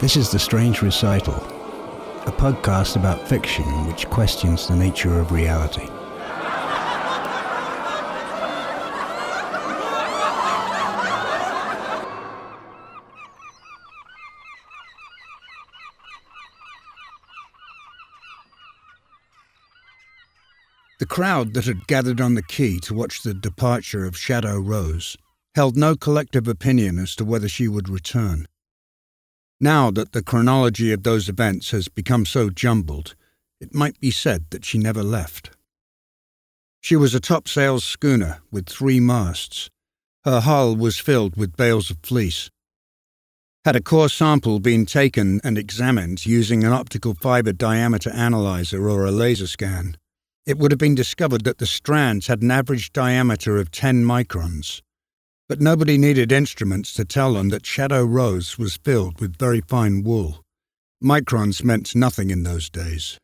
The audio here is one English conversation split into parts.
This is The Strange Recital, a podcast about fiction which questions the nature of reality. The crowd that had gathered on the quay to watch the departure of Shadow Rose held no collective opinion as to whether she would return. Now that the chronology of those events has become so jumbled, it might be said that she never left. She was a topsail schooner with 3 masts. Her hull was filled with bales of fleece. Had a core sample been taken and examined using an optical fiber diameter analyzer or a laser scan, it would have been discovered that the strands had an average diameter of 10 microns. But nobody needed instruments to tell them that Shadow Rose was filled with very fine wool. Microns meant nothing in those days.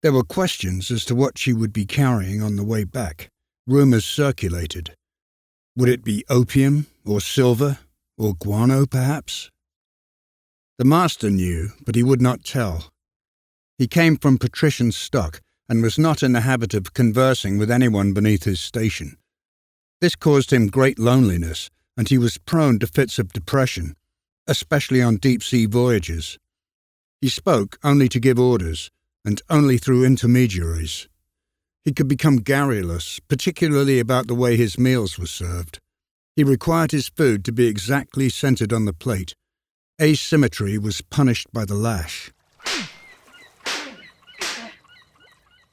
There were questions as to what she would be carrying on the way back. Rumours circulated. Would it be opium, or silver, or guano, perhaps? The master knew, but he would not tell. He came from patrician stock and was not in the habit of conversing with anyone beneath his station. This caused him great loneliness, and he was prone to fits of depression, especially on deep-sea voyages. He spoke only to give orders, and only through intermediaries. He could become garrulous, particularly about the way his meals were served. He required his food to be exactly centered on the plate. Asymmetry was punished by the lash.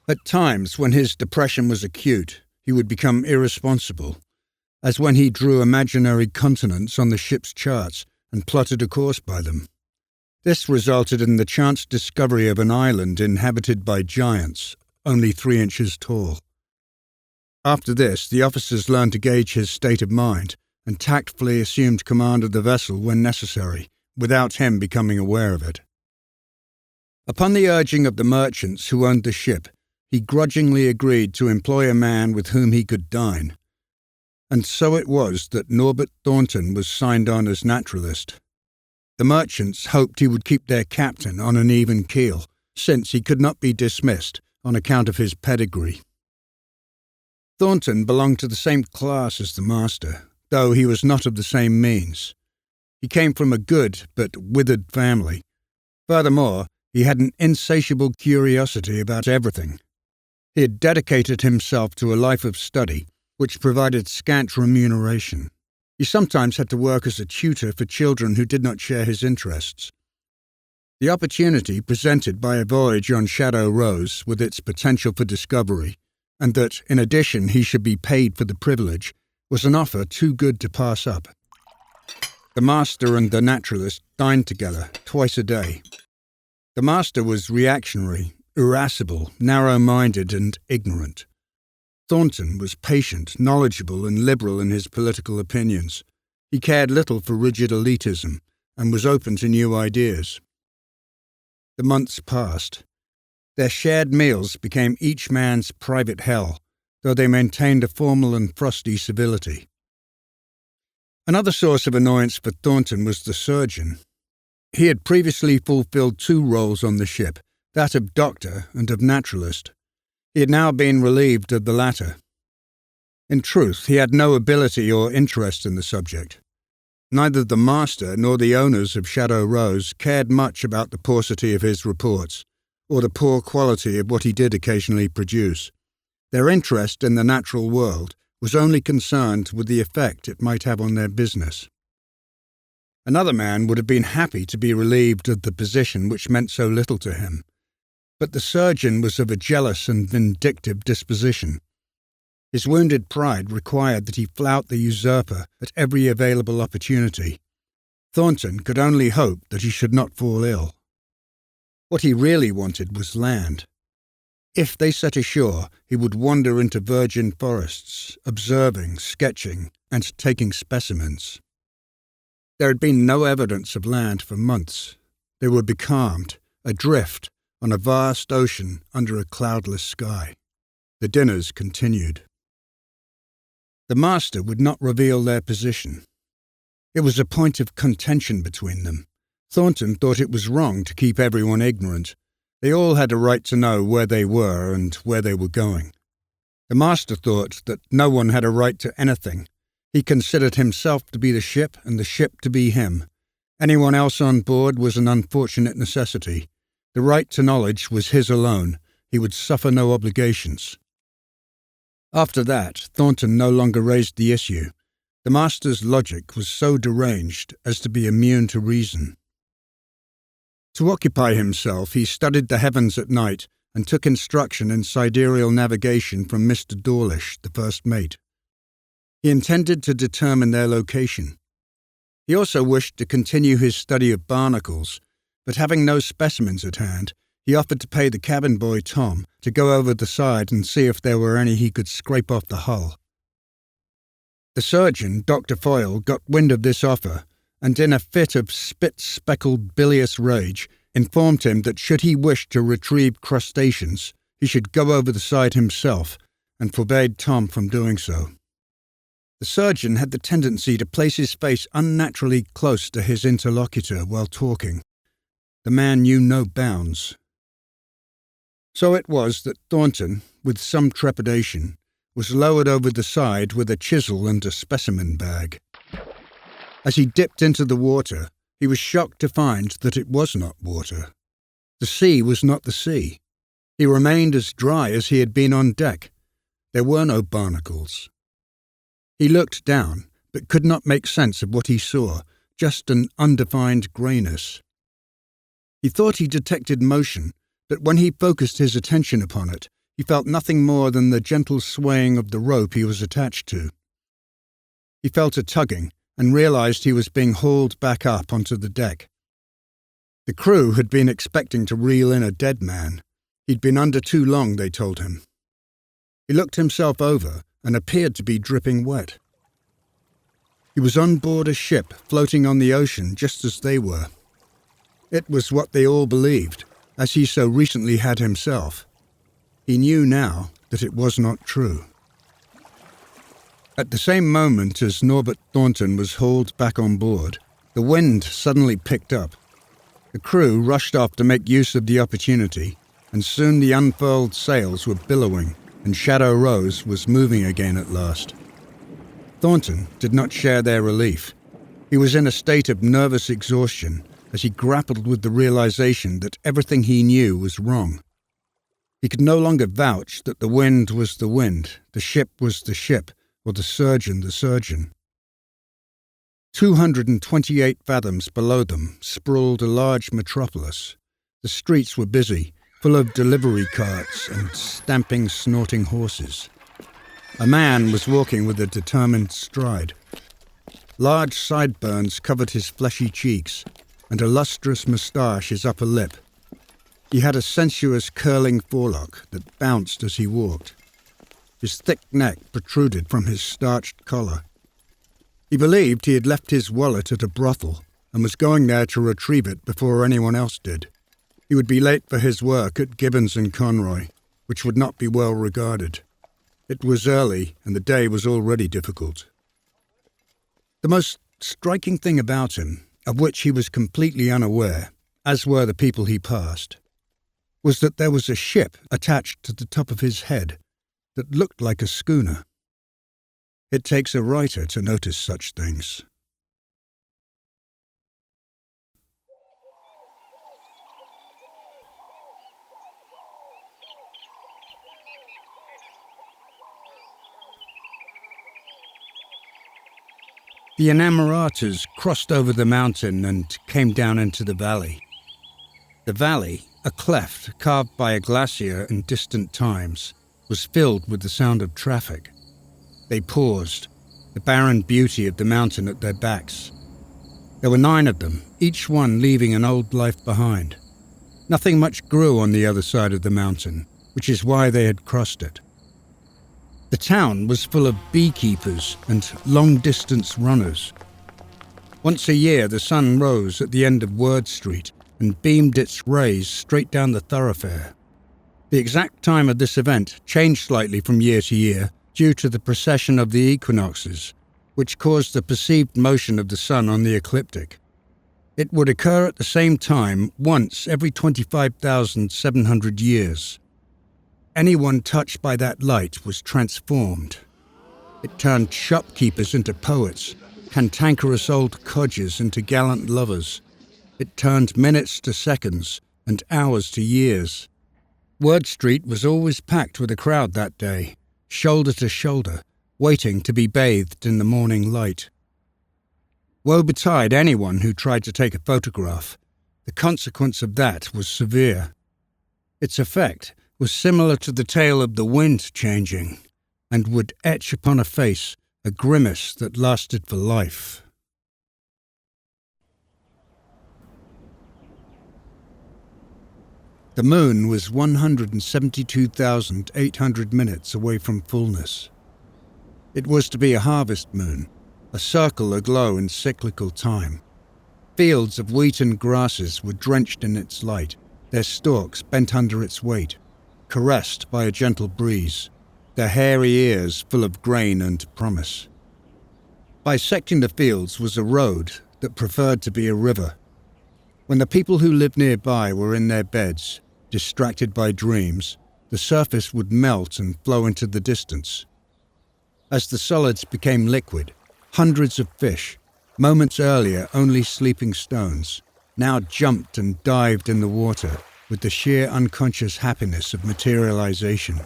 At times, when his depression was acute, he would become irresponsible, as when he drew imaginary continents on the ship's charts and plotted a course by them. This resulted in the chance discovery of an island inhabited by giants, only 3 inches tall. After this, the officers learned to gauge his state of mind and tactfully assumed command of the vessel when necessary, without him becoming aware of it. Upon the urging of the merchants who owned the ship, he grudgingly agreed to employ a man with whom he could dine. And so it was that Norbert Thornton was signed on as naturalist. The merchants hoped he would keep their captain on an even keel, since he could not be dismissed on account of his pedigree. Thornton belonged to the same class as the master, though he was not of the same means. He came from a good but withered family. Furthermore, he had an insatiable curiosity about everything. He had dedicated himself to a life of study, which provided scant remuneration. He sometimes had to work as a tutor for children who did not share his interests. The opportunity presented by a voyage on Shadow Rose, with its potential for discovery, and that, in addition, he should be paid for the privilege, was an offer too good to pass up. The master and the naturalist dined together twice a day. The master was reactionary, irascible, narrow-minded, and ignorant. Thornton was patient, knowledgeable, and liberal in his political opinions. He cared little for rigid elitism, and was open to new ideas. The months passed. Their shared meals became each man's private hell, though they maintained a formal and frosty civility. Another source of annoyance for Thornton was the surgeon. He had previously fulfilled 2 roles on the ship, that of doctor and of naturalist. He had now been relieved of the latter. In truth, he had no ability or interest in the subject. Neither the master nor the owners of Shadow Rose cared much about the paucity of his reports, or the poor quality of what he did occasionally produce. Their interest in the natural world was only concerned with the effect it might have on their business. Another man would have been happy to be relieved of the position which meant so little to him. But the surgeon was of a jealous and vindictive disposition. His wounded pride required that he flout the usurper at every available opportunity. Thornton could only hope that he should not fall ill. What he really wanted was land. If they set ashore, he would wander into virgin forests, observing, sketching, and taking specimens. There had been no evidence of land for months. They were becalmed, adrift, on a vast ocean under a cloudless sky. The dinners continued. The master would not reveal their position. It was a point of contention between them, Thornton thought it was wrong to keep everyone ignorant. They all had a right to know where they were and where they were going. The master thought that no one had a right to anything. He considered himself to be the ship and the ship to be him. Anyone else on board was an unfortunate necessity. The right to knowledge was his alone. He would suffer no obligations. After that, Thornton no longer raised the issue. The master's logic was so deranged as to be immune to reason. To occupy himself, he studied the heavens at night and took instruction in sidereal navigation from Mr. Dawlish, the first mate. He intended to determine their location. He also wished to continue his study of barnacles, but having no specimens at hand, he offered to pay the cabin boy Tom to go over the side and see if there were any he could scrape off the hull. The surgeon, Dr. Foyle, got wind of this offer, and in a fit of spit-speckled bilious rage, informed him that should he wish to retrieve crustaceans, he should go over the side himself, and forbade Tom from doing so. The surgeon had the tendency to place his face unnaturally close to his interlocutor while talking. The man knew no bounds. So it was that Thornton, with some trepidation, was lowered over the side with a chisel and a specimen bag. As he dipped into the water, he was shocked to find that it was not water. The sea was not the sea. He remained as dry as he had been on deck. There were no barnacles. He looked down, but could not make sense of what he saw, just an undefined greyness. He thought he detected motion, but when he focused his attention upon it, he felt nothing more than the gentle swaying of the rope he was attached to. He felt a tugging, and realized he was being hauled back up onto the deck. The crew had been expecting to reel in a dead man. He'd been under too long, they told him. He looked himself over and appeared to be dripping wet. He was on board a ship floating on the ocean just as they were. It was what they all believed, as he so recently had himself. He knew now that it was not true. At the same moment as Norbert Thornton was hauled back on board, the wind suddenly picked up. The crew rushed off to make use of the opportunity, and soon the unfurled sails were billowing, and Shadow Rose was moving again at last. Thornton did not share their relief. He was in a state of nervous exhaustion as he grappled with the realization that everything he knew was wrong. He could no longer vouch that the wind was the wind, the ship was the ship, or the surgeon the surgeon. 228 fathoms below them sprawled a large metropolis. The streets were busy, full of delivery carts and stamping, snorting horses. A man was walking with a determined stride. Large sideburns covered his fleshy cheeks, and a lustrous moustache his upper lip. He had a sensuous curling forelock that bounced as he walked. His thick neck protruded from his starched collar. He believed he had left his wallet at a brothel and was going there to retrieve it before anyone else did. He would be late for his work at Gibbons and Conroy, which would not be well regarded. It was early, and the day was already difficult. The most striking thing about him, of which he was completely unaware, as were the people he passed, was that there was a ship attached to the top of his head that looked like a schooner. It takes a writer to notice such things. The Inamoratas crossed over the mountain and came down into the valley. The valley, a cleft carved by a glacier in distant times, was filled with the sound of traffic. They paused, the barren beauty of the mountain at their backs. There were 9 of them, each one leaving an old life behind. Nothing much grew on the other side of the mountain, which is why they had crossed it. The town was full of beekeepers and long-distance runners. Once a year the sun rose at the end of Word Street and beamed its rays straight down the thoroughfare. The exact time of this event changed slightly from year to year due to the precession of the equinoxes, which caused the perceived motion of the sun on the ecliptic. It would occur at the same time once every 25,700 years. Anyone touched by that light was transformed. It turned shopkeepers into poets, cantankerous old codgers into gallant lovers. It turned minutes to seconds and hours to years. Word Street was always packed with a crowd that day, shoulder to shoulder, waiting to be bathed in the morning light. Woe betide anyone who tried to take a photograph. The consequence of that was severe. Its effect was similar to the tale of the wind changing, and would etch upon a face a grimace that lasted for life. The moon was 172,800 minutes away from fullness. It was to be a harvest moon, a circle aglow in cyclical time. Fields of wheat and grasses were drenched in its light, their stalks bent under its weight, caressed by a gentle breeze, their hairy ears full of grain and promise. Bisecting the fields was a road that preferred to be a river. When the people who lived nearby were in their beds, distracted by dreams, the surface would melt and flow into the distance. As the solids became liquid, hundreds of fish, moments earlier only sleeping stones, now jumped and dived in the water with the sheer unconscious happiness of materialization.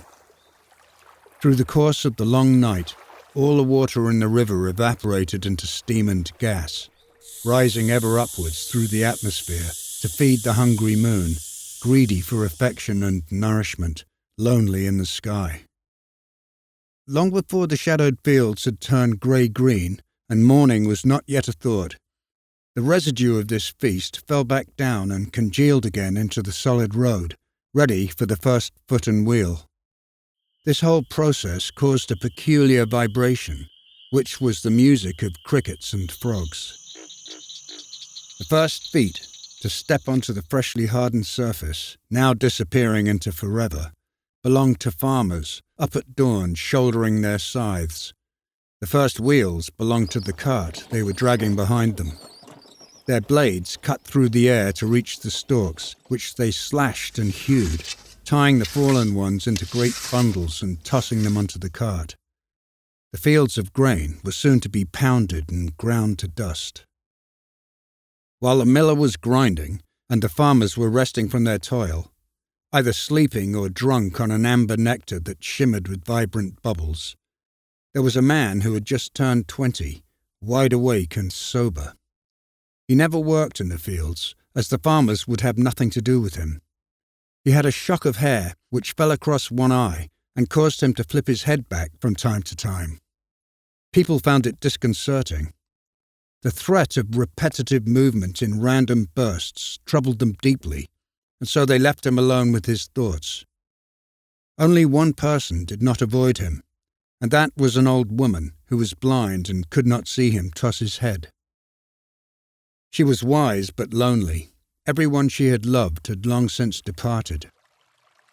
Through the course of the long night, all the water in the river evaporated into steam and gas, rising ever upwards through the atmosphere to feed the hungry moon, greedy for affection and nourishment, lonely in the sky. Long before the shadowed fields had turned grey-green and morning was not yet a thought, the residue of this feast fell back down and congealed again into the solid road, ready for the first foot and wheel. This whole process caused a peculiar vibration, which was the music of crickets and frogs. The first feet to step onto the freshly hardened surface, now disappearing into forever, belonged to farmers, up at dawn shouldering their scythes. The first wheels belonged to the cart they were dragging behind them. Their blades cut through the air to reach the stalks, which they slashed and hewed, tying the fallen ones into great bundles and tossing them onto the cart. The fields of grain were soon to be pounded and ground to dust. While the miller was grinding and the farmers were resting from their toil, either sleeping or drunk on an amber nectar that shimmered with vibrant bubbles, there was a man who had just turned 20, wide awake and sober. He never worked in the fields, as the farmers would have nothing to do with him. He had a shock of hair which fell across one eye and caused him to flip his head back from time to time. People found it disconcerting. The threat of repetitive movement in random bursts troubled them deeply, and so they left him alone with his thoughts. Only one person did not avoid him, and that was an old woman who was blind and could not see him toss his head. She was wise but lonely. Everyone she had loved had long since departed.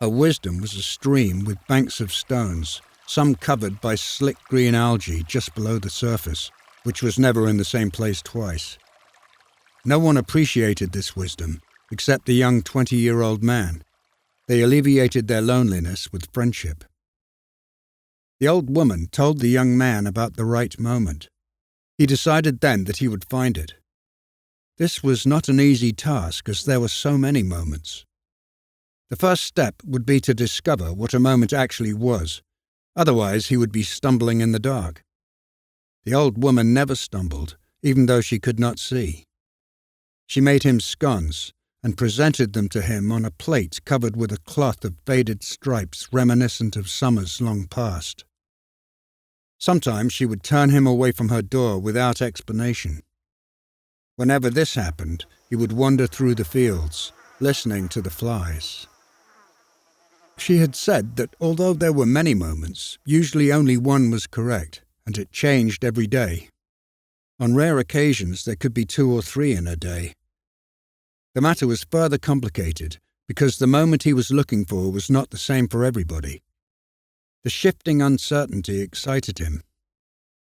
Her wisdom was a stream with banks of stones, some covered by slick green algae just below the surface, which was never in the same place twice. No one appreciated this wisdom, except the young 20-year-old man. They alleviated their loneliness with friendship. The old woman told the young man about the right moment. He decided then that he would find it. This was not an easy task, as there were so many moments. The first step would be to discover what a moment actually was. Otherwise, he would be stumbling in the dark. The old woman never stumbled, even though she could not see. She made him scones and presented them to him on a plate covered with a cloth of faded stripes reminiscent of summers long past. Sometimes she would turn him away from her door without explanation. Whenever this happened, he would wander through the fields, listening to the flies. She had said that although there were many moments, usually only one was correct, and it changed every day. On rare occasions there could be 2 or 3 in a day. The matter was further complicated because the moment he was looking for was not the same for everybody. The shifting uncertainty excited him.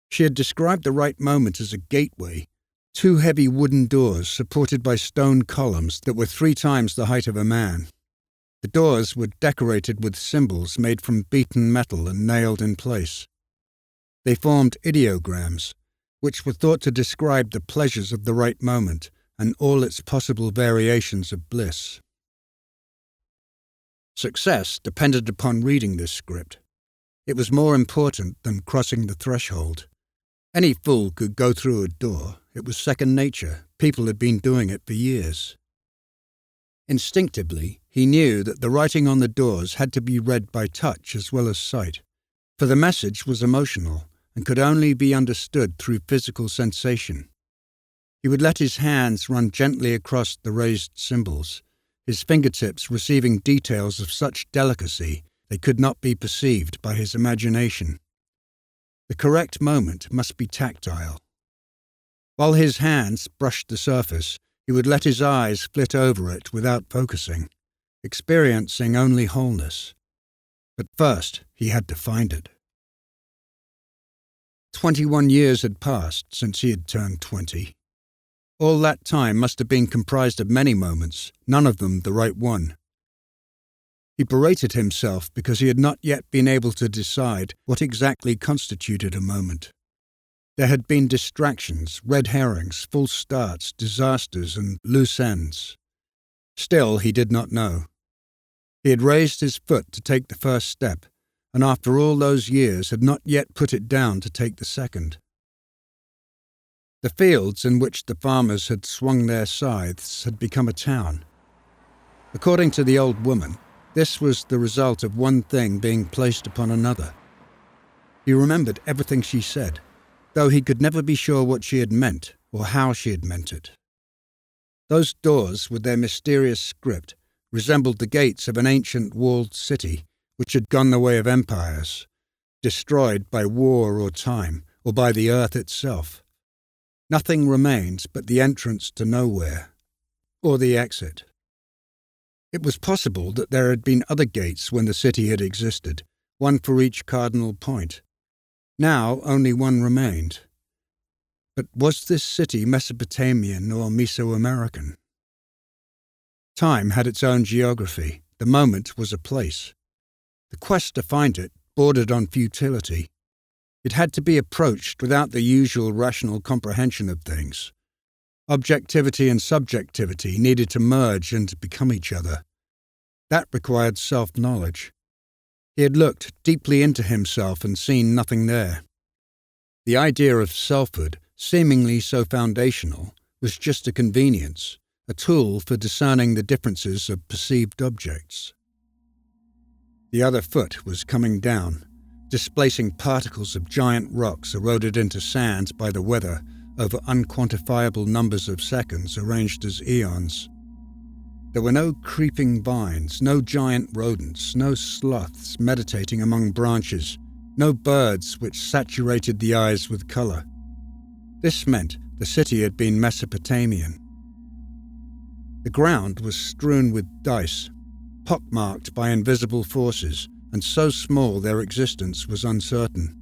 She had described the right moment as a gateway, 2 heavy wooden doors supported by stone columns that were 3 times the height of a man. The doors were decorated with symbols made from beaten metal and nailed in place. They formed ideograms, which were thought to describe the pleasures of the right moment and all its possible variations of bliss. Success depended upon reading this script. It was more important than crossing the threshold. Any fool could go through a door. It was second nature. People had been doing it for years. Instinctively, he knew that the writing on the doors had to be read by touch as well as sight, for the message was emotional and could only be understood through physical sensation. He would let his hands run gently across the raised symbols, his fingertips receiving details of such delicacy they could not be perceived by his imagination. The correct moment must be tactile. While his hands brushed the surface, he would let his eyes flit over it without focusing, experiencing only wholeness. But first, he had to find it. 21 years had passed since he had turned 20. All that time must have been comprised of many moments, none of them the right one. He berated himself because he had not yet been able to decide what exactly constituted a moment. There had been distractions, red herrings, false starts, disasters, and loose ends. Still, he did not know. He had raised his foot to take the first step, and after all those years had not yet put it down to take the second. The fields in which the farmers had swung their scythes had become a town. According to the old woman, this was the result of one thing being placed upon another. He remembered everything she said, though he could never be sure what she had meant or how she had meant it. Those doors, with their mysterious script, resembled the gates of an ancient walled city which had gone the way of empires, destroyed by war or time, or by the earth itself. Nothing remained but the entrance to nowhere, or the exit. It was possible that there had been other gates when the city had existed, one for each cardinal point. Now only one remained. But was this city Mesopotamian or Mesoamerican? Time had its own geography. The moment was a place. The quest to find it bordered on futility. It had to be approached without the usual rational comprehension of things. Objectivity and subjectivity needed to merge and become each other. That required self-knowledge. He had looked deeply into himself and seen nothing there. The idea of selfhood, seemingly so foundational, was just a convenience, a tool for discerning the differences of perceived objects. The other foot was coming down, displacing particles of giant rocks eroded into sand by the weather over unquantifiable numbers of seconds arranged as eons. There were no creeping vines, no giant rodents, no sloths meditating among branches, no birds which saturated the eyes with colour. This meant the city had been Mesopotamian. The ground was strewn with dice, pockmarked by invisible forces, and so small their existence was uncertain.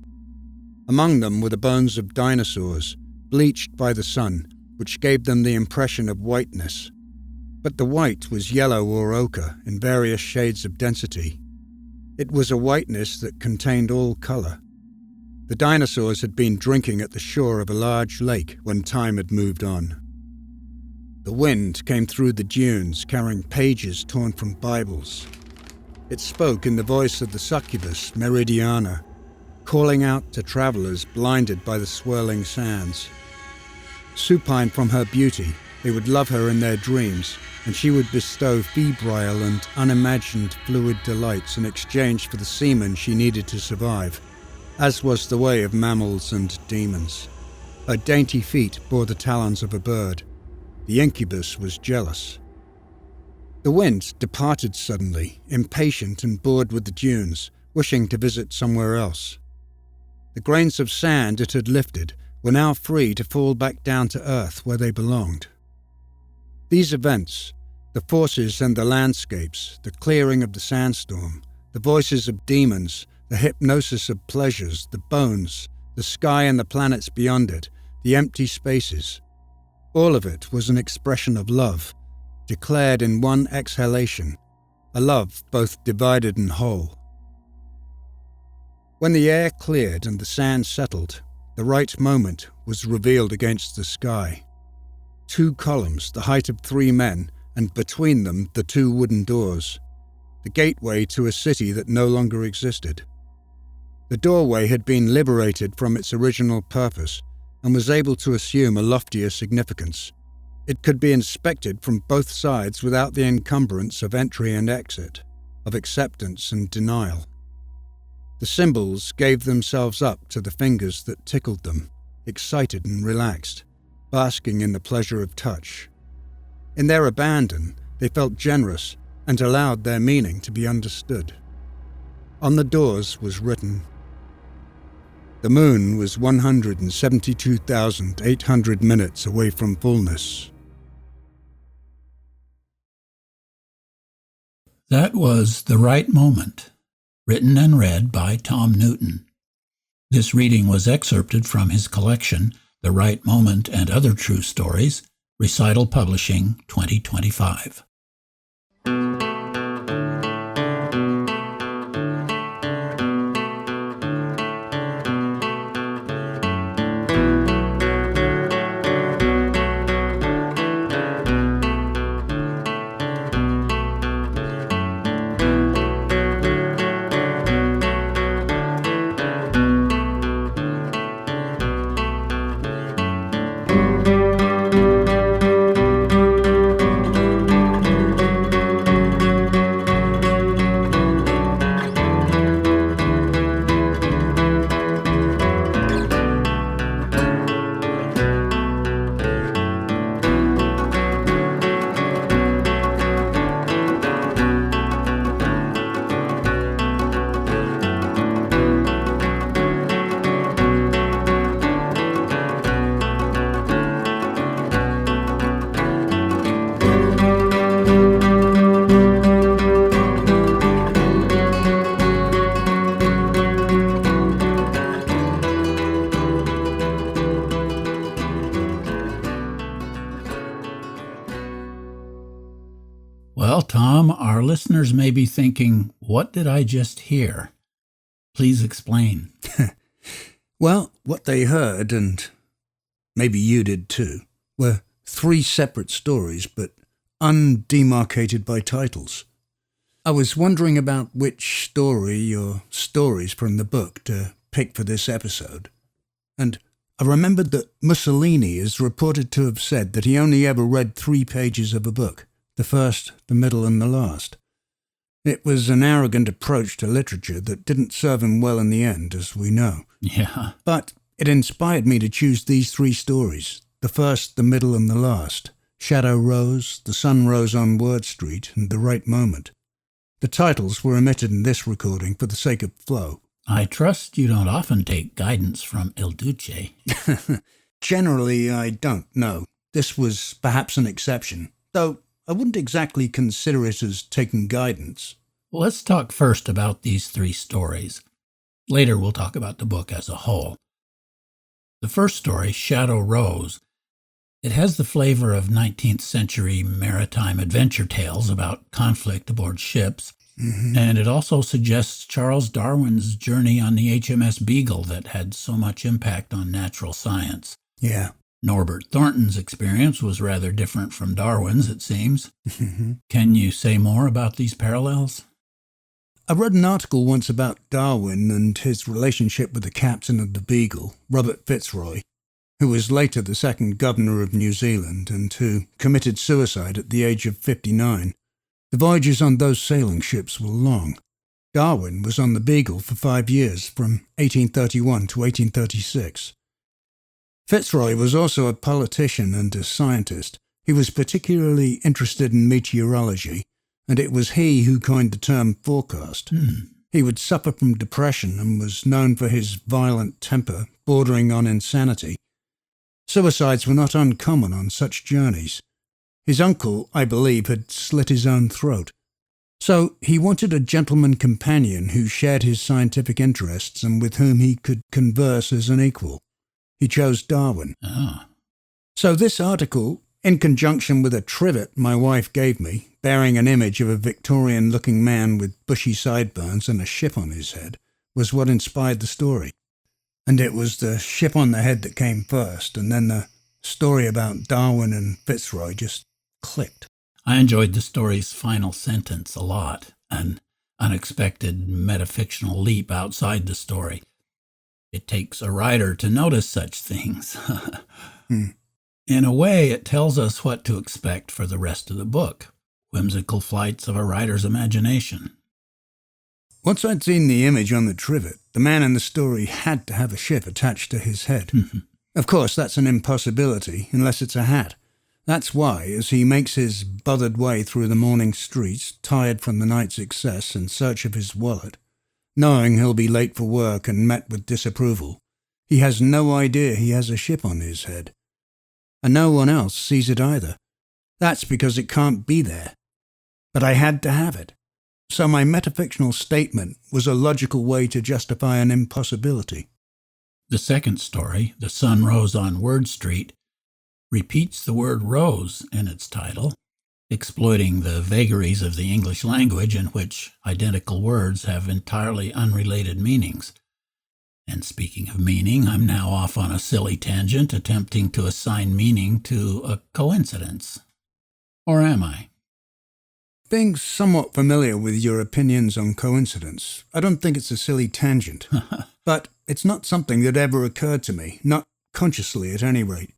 Among them were the bones of dinosaurs, bleached by the sun, which gave them the impression of whiteness. But the white was yellow or ochre in various shades of density. It was a whiteness that contained all colour. The dinosaurs had been drinking at the shore of a large lake when time had moved on. The wind came through the dunes carrying pages torn from Bibles. It spoke in the voice of the succubus Meridiana, calling out to travellers blinded by the swirling sands. Supine from her beauty, they would love her in their dreams, and she would bestow febrile and unimagined fluid delights in exchange for the semen she needed to survive, as was the way of mammals and demons. Her dainty feet bore the talons of a bird. The incubus was jealous. The wind departed suddenly, impatient and bored with the dunes, wishing to visit somewhere else. The grains of sand it had lifted were now free to fall back down to earth where they belonged. These events, the forces and the landscapes, the clearing of the sandstorm, the voices of demons, the hypnosis of pleasures, the bones, the sky and the planets beyond it, the empty spaces, All of it was an expression of love, declared in one exhalation, a love both divided and whole. When the air cleared and the sand settled, the right moment was revealed against the sky. 2 columns, the height of 3 men, and between them the 2 wooden doors, the gateway to a city that no longer existed. The doorway had been liberated from its original purpose and was able to assume a loftier significance. It could be inspected from both sides without the encumbrance of entry and exit, of acceptance and denial. The symbols gave themselves up to the fingers that tickled them, excited and relaxed, basking in the pleasure of touch. In their abandon, they felt generous and allowed their meaning to be understood. On the doors was written, "The moon was 172,800 minutes away from fullness." That was The Right Moment, written and read by Tom Newton. This reading was excerpted from his collection, The Right Moment and Other True Stories, Recital Publishing, 2025. Well, Tom, our listeners may be thinking, what did I just hear? Please explain. Well, what they heard, and maybe you did too, were 3 separate stories, but undemarcated by titles. I was wondering about which story or stories from the book to pick for this episode, and I remembered that Mussolini is reported to have said that he only ever read 3 pages of a book, the first, the middle, and the last. It was an arrogant approach to literature that didn't serve him well in the end, as we know. Yeah. But it inspired me to choose these 3 stories, the first, the middle, and the last. Shadow Rose, The Sun Rose on Word Street, and The Right Moment. The titles were omitted in this recording for the sake of flow. I trust you don't often take guidance from Il Duce. Generally, I don't, no. This was perhaps an exception, though I wouldn't exactly consider it as taking guidance. Let's talk first about these 3 stories. Later, we'll talk about the book as a whole. The first story, Shadow Rose, it has the flavor of 19th century maritime adventure tales about conflict aboard ships, and it also suggests Charles Darwin's journey on the HMS Beagle that had so much impact on natural science. Yeah. Norbert Thornton's experience was rather different from Darwin's, it seems. Can you say more about these parallels? I read an article once about Darwin and his relationship with the captain of the Beagle, Robert Fitzroy, who was later the 2nd Governor of New Zealand and who committed suicide at the age of 59. The voyages on those sailing ships were long. Darwin was on the Beagle for 5 years, from 1831 to 1836. Fitzroy was also a politician and a scientist. He was particularly interested in meteorology, and it was he who coined the term forecast. He would suffer from depression and was known for his violent temper, bordering on insanity. Suicides were not uncommon on such journeys. His uncle, I believe, had slit his own throat. So he wanted a gentleman companion who shared his scientific interests and with whom he could converse as an equal. He chose Darwin. So this article, in conjunction with a trivet my wife gave me, bearing an image of a Victorian-looking man with bushy sideburns and a ship on his head, was what inspired the story. And it was the ship on the head that came first, and then the story about Darwin and Fitzroy just clicked. I enjoyed the story's final sentence a lot, an unexpected metafictional leap outside the story. It takes a writer to notice such things. In a way, it tells us what to expect for the rest of the book. Whimsical flights of a writer's imagination. Once I'd seen the image on the trivet, the man in the story had to have a ship attached to his head. Of course, that's an impossibility, unless it's a hat. That's why, as he makes his bothered way through the morning streets, tired from the night's excess, in search of his wallet, knowing he'll be late for work and met with disapproval, he has no idea he has a ship on his head. And no one else sees it either. That's because it can't be there. But I had to have it. So my metafictional statement was a logical way to justify an impossibility. The second story, The Sun Rose on Word Street, repeats the word rose in its title, exploiting the vagaries of the English language in which identical words have entirely unrelated meanings. And speaking of meaning, I'm now off on a silly tangent attempting to assign meaning to a coincidence. Or am I? Being somewhat familiar with your opinions on coincidence, I don't think it's a silly tangent. But it's not something that ever occurred to me, not consciously at any rate.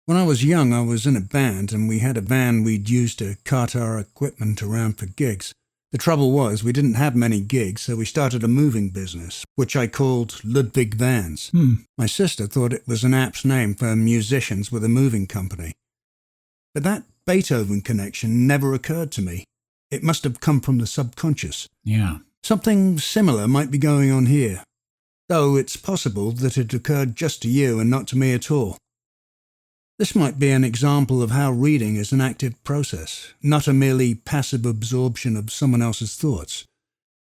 When I was young, I was in a band, and we had a van we'd use to cart our equipment around for gigs. The trouble was, we didn't have many gigs, so we started a moving business, which I called Ludwig Vans. My sister thought it was an apt name for musicians with a moving company. But that Beethoven connection never occurred to me. It must have come from the subconscious. Yeah. Something similar might be going on here, though it's possible that it occurred just to you and not to me at all. This might be an example of how reading is an active process, not a merely passive absorption of someone else's thoughts.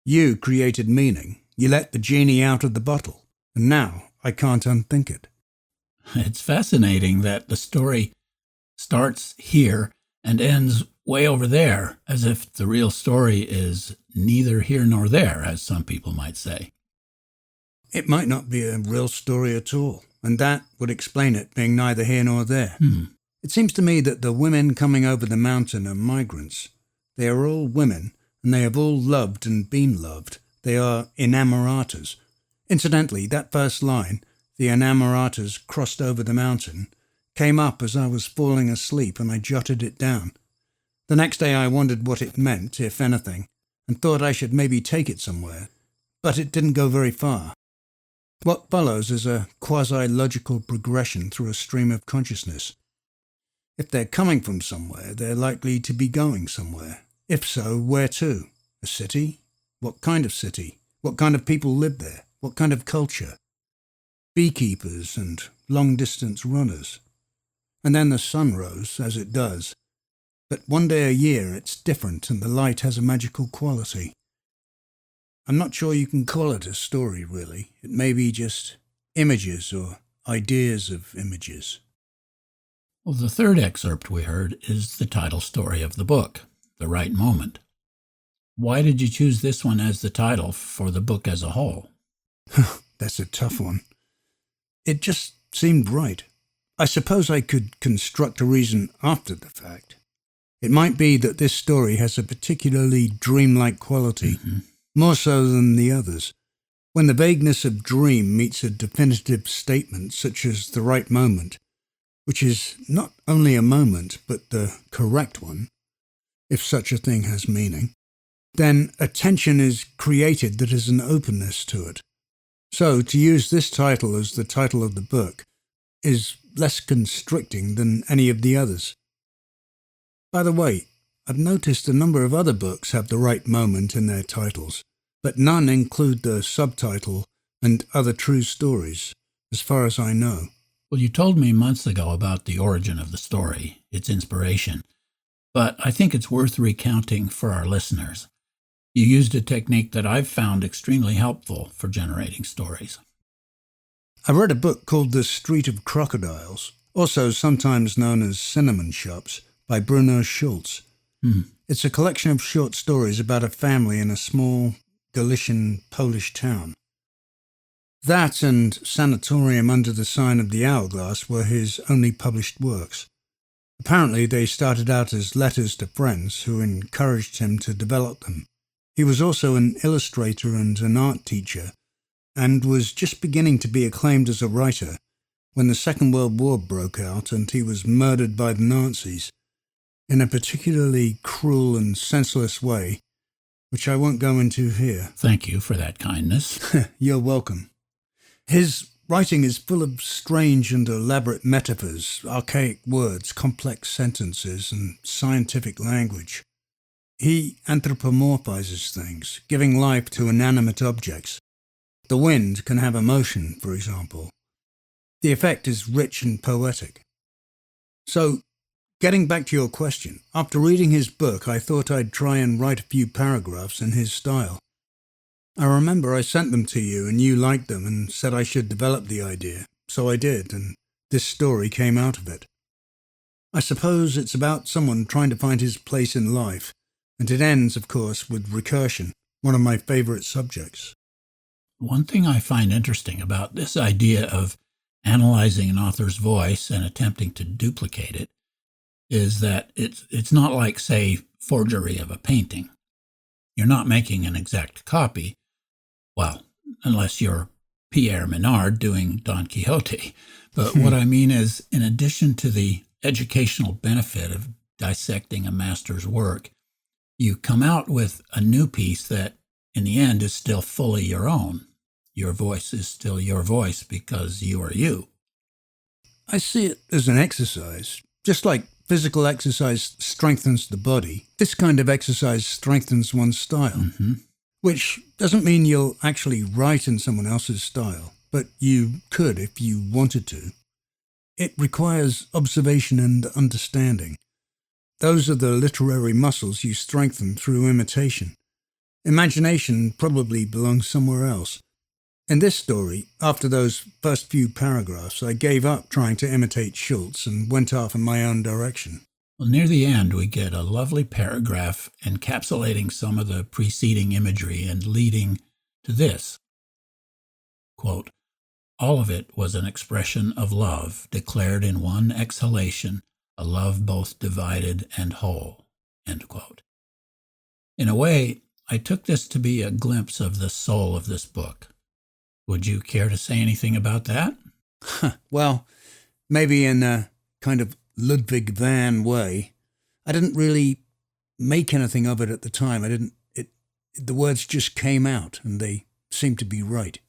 You created meaning, you let the genie out of the bottle, and now I can't unthink it. It's fascinating that the story starts here and ends way over there, as if the real story is neither here nor there, as some people might say. It might not be a real story at all, and that would explain it being neither here nor there. It seems to me that the women coming over the mountain are migrants. They are all women, and they have all loved and been loved. They are inamoratas. Incidentally, that first line, the inamoratas crossed over the mountain, came up as I was falling asleep, and I jotted it down. The next day I wondered what it meant, if anything, and thought I should maybe take it somewhere, but it didn't go very far. What follows is a quasi-logical progression through a stream of consciousness. If they're coming from somewhere, they're likely to be going somewhere. If so, where to? A city? What kind of city? What kind of people live there? What kind of culture? Beekeepers and long-distance runners. And then the sun rose, as it does. But one day a year it's different, and the light has a magical quality. I'm not sure you can call it a story, really. It may be just images or ideas of images. Well, the third excerpt we heard is the title story of the book, The Right Moment. Why did you choose this one as the title for the book as a whole? That's a tough one. It just seemed right. I suppose I could construct a reason after the fact. It might be that this story has a particularly dreamlike quality, more so than the others. When the vagueness of dream meets a definitive statement such as the right moment, which is not only a moment, but the correct one, if such a thing has meaning, then a tension is created that is an openness to it. So to use this title as the title of the book is less constricting than any of the others. By the way, I've noticed a number of other books have the right moment in their titles, but none include the subtitle and other true stories, as far as I know. Well, you told me months ago about the origin of the story, its inspiration, but I think it's worth recounting for our listeners. You used a technique that I've found extremely helpful for generating stories. I read a book called The Street of Crocodiles, also sometimes known as Cinnamon Shops, by Bruno Schulz. It's a collection of short stories about a family in a small Galician Polish town. That and Sanatorium Under the Sign of the Hourglass were his only published works. Apparently they started out as letters to friends who encouraged him to develop them. He was also an illustrator and an art teacher, and was just beginning to be acclaimed as a writer when the Second World War broke out and he was murdered by the Nazis in a particularly cruel and senseless way, which I won't go into here. Thank you for that kindness. You're welcome. His writing is full of strange and elaborate metaphors, archaic words, complex sentences, and scientific language. He anthropomorphizes things, giving life to inanimate objects. The wind can have emotion, for example. The effect is rich and poetic. So, getting back to your question, after reading his book, I thought I'd try and write a few paragraphs in his style. I remember I sent them to you and you liked them and said I should develop the idea. So I did, and this story came out of it. I suppose it's about someone trying to find his place in life, and it ends, of course, with recursion, one of my favorite subjects. One thing I find interesting about this idea of analyzing an author's voice and attempting to duplicate it is that it's not like, say, forgery of a painting. You're not making an exact copy, well, unless you're Pierre Menard doing Don Quixote. But what I mean is, in addition to the educational benefit of dissecting a master's work, you come out with a new piece that, in the end, is still fully your own. Your voice is still your voice because you are you. I see it as an exercise. Just like physical exercise strengthens the body, this kind of exercise strengthens one's style. Which doesn't mean you'll actually write in someone else's style, but you could if you wanted to. It requires observation and understanding. Those are the literary muscles you strengthen through imitation. Imagination probably belongs somewhere else. In this story, after those first few paragraphs, I gave up trying to imitate Schulz and went off in my own direction. Well, near the end, we get a lovely paragraph encapsulating some of the preceding imagery and leading to this. Quote, "All of it was an expression of love, declared in one exhalation, a love both divided and whole." End quote. In a way, I took this to be a glimpse of the soul of this book. Would you care to say anything about that? Well, maybe in a kind of Ludwig van way. I didn't really make anything of it at the time. The words just came out and they seemed to be right.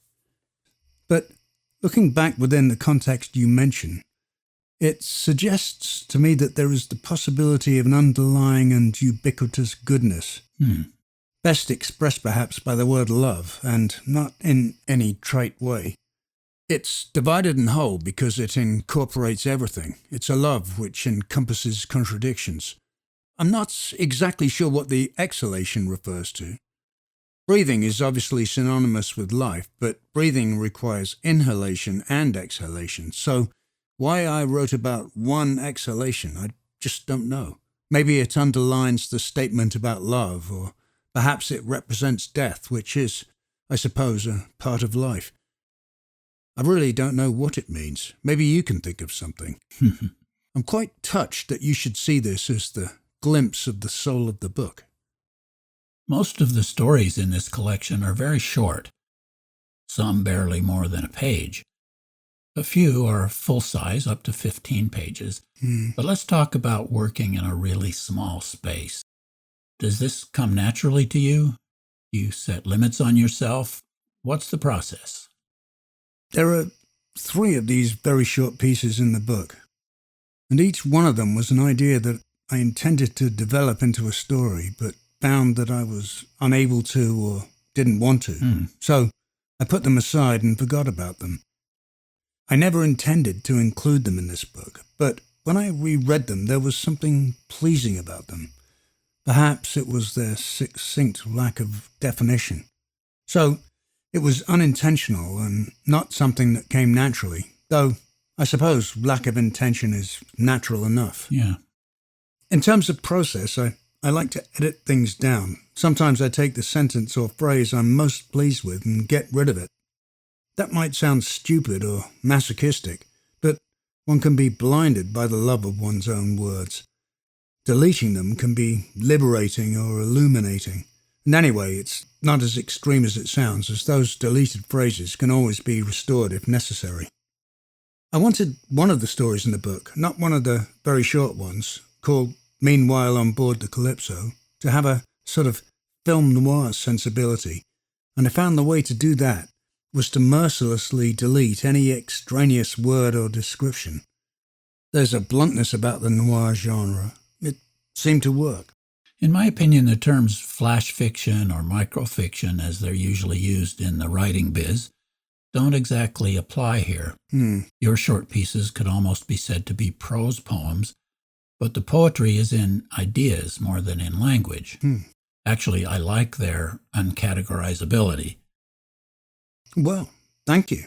But looking back within the context you mention, it suggests to me that there is the possibility of an underlying and ubiquitous goodness. Best expressed perhaps by the word love, and not in any trite way. It's divided and whole because it incorporates everything. It's a love which encompasses contradictions. I'm not exactly sure what the exhalation refers to. Breathing is obviously synonymous with life, but breathing requires inhalation and exhalation. So why I wrote about one exhalation, I just don't know. Maybe it underlines the statement about love, or perhaps it represents death, which is, I suppose, a part of life. I really don't know what it means. Maybe you can think of something. I'm quite touched that you should see this as the glimpse of the soul of the book. Most of the stories in this collection are very short, some barely more than a page. A few are full-size, up to 15 pages. But let's talk about working in a really small space. Does this come naturally to you? Do you set limits on yourself? What's the process? There are 3 of these very short pieces in the book, and each one of them was an idea that I intended to develop into a story, but found that I was unable to or didn't want to. So I put them aside and forgot about them. I never intended to include them in this book, but when I reread them, there was something pleasing about them. Perhaps it was their succinct lack of definition. So it was unintentional and not something that came naturally, though I suppose lack of intention is natural enough. Yeah. In terms of process, I like to edit things down. Sometimes I take the sentence or phrase I'm most pleased with and get rid of it. That might sound stupid or masochistic, but one can be blinded by the love of one's own words. Deleting them can be liberating or illuminating. And anyway, it's not as extreme as it sounds, as those deleted phrases can always be restored if necessary. I wanted one of the stories in the book, not one of the very short ones, called Meanwhile on Board the Calypso, to have a sort of film noir sensibility, and I found the way to do that was to mercilessly delete any extraneous word or description. There's a bluntness about the noir genre. It seemed to work. In my opinion, the terms flash fiction or microfiction, as they're usually used in the writing biz, don't exactly apply here. Your short pieces could almost be said to be prose poems, but the poetry is in ideas more than in language. Actually, I like their uncategorizability. Well, thank you.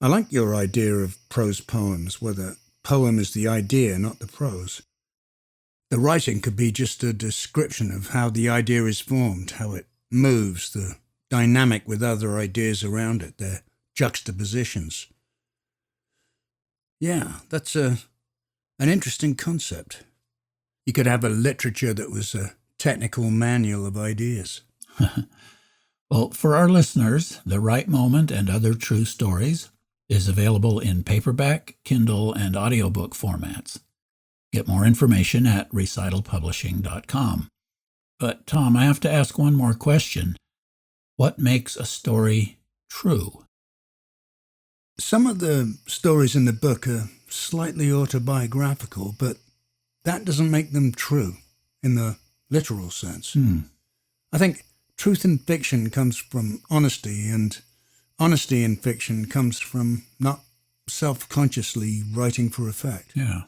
I like your idea of prose poems, where the poem is the idea, not the prose. The writing could be just a description of how the idea is formed, how it moves, the dynamic with other ideas around it, their juxtapositions. Yeah, that's an interesting concept. You could have a literature that was a technical manual of ideas. Well, for our listeners, The Right Moment and Other True Stories is available in paperback, Kindle, and audiobook formats. Get more information at recitalpublishing.com. But, Tom, I have to ask one more question. What makes a story true? Some of the stories in the book are slightly autobiographical, but that doesn't make them true in the literal sense. I think truth in fiction comes from honesty, and honesty in fiction comes from not self-consciously writing for effect. Yeah.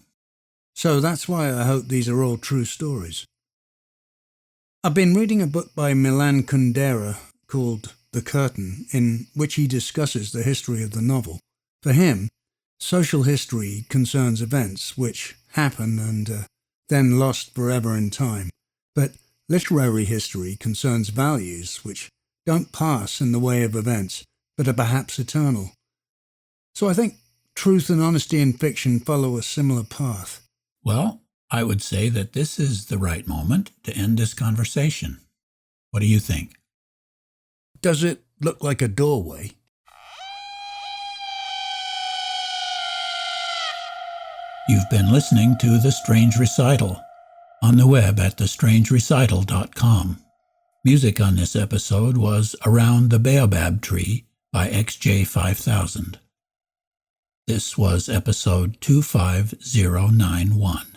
So that's why I hope these are all true stories. I've been reading a book by Milan Kundera called The Curtain, in which he discusses the history of the novel. For him, social history concerns events which happen and then lost forever in time. But literary history concerns values which don't pass in the way of events, but are perhaps eternal. So I think truth and honesty in fiction follow a similar path. Well, I would say that this is the right moment to end this conversation. What do you think? Does it look like a doorway? You've been listening to The Strange Recital on the web at thestrangerecital.com. Music on this episode was Around the Baobab Tree by XJ5000. This was episode 25091.